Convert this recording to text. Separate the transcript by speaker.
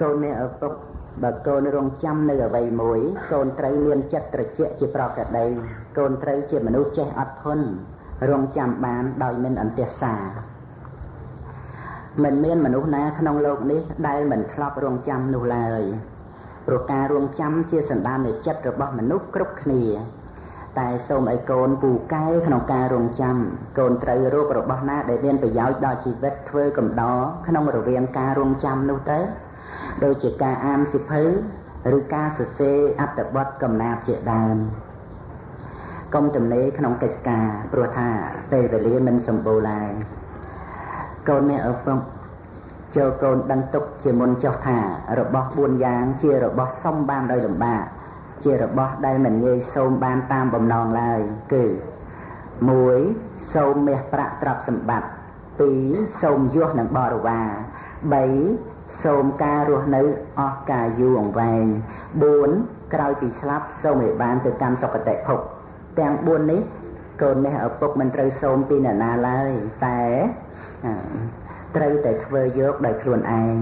Speaker 1: កូននេះឪពុកបើកូនរងចាំនៅអ្វីមួយកូនត្រូវមានចិត្តត្រជាក់ជាប្រក្រតីកូនត្រូវជាមនុស្សចេះអត់ធន់រងចាំបានដោយមិនអន្ទះសាមិនមានមនុស្សណាក្នុងโลกនេះដែលមិនធ្លាប់រងចាំនោះឡើយព្រោះការរងចាំជាសន្តាននៃចិត្តរបស់មនុស្សគ្រប់គ្នាតែសូមឲ្យកូនពូកែក្នុងការរងចាំកូនត្រូវរករបស់ណាដែលមានប្រយោជន៍ដល់ជីវិតធ្វើកំដរក្នុងរវាងការរងចាំនោះទៅដូចជាការអានសៀវភៅឬការសរសេរអត្ថបទកំណាព្យជាដើមកុំទំនេរក្នុងកិច្ចការព្រោះថាពេលវេលាមិនសម្បូរឡើយកូនអ្នកឪពុកចូលកូនដឹងទុកជាមុនចុះថារបស់4យ៉ាងជារបស់សុំបានដោយលំបាកជារបស់ដែលមិនងាយសូមបានតាមបំណងឡើយគឺ1សូមមាសប្រាក់ទ្រព្យសម្បត្តិ2សូមយសនិងបរិវារ3សូមការរស់នៅអស់កាលយូរអង្វែង4ក្រោយពីស្លាប់សូមឲ្យបានទៅកាន់សុគតិភពទាំង4នេះកូននេះឪពុកមិនត្រូវសូមពីអ្នកណាឡើយតែត្រូវតែធ្វើយកដោយខ្លួនឯង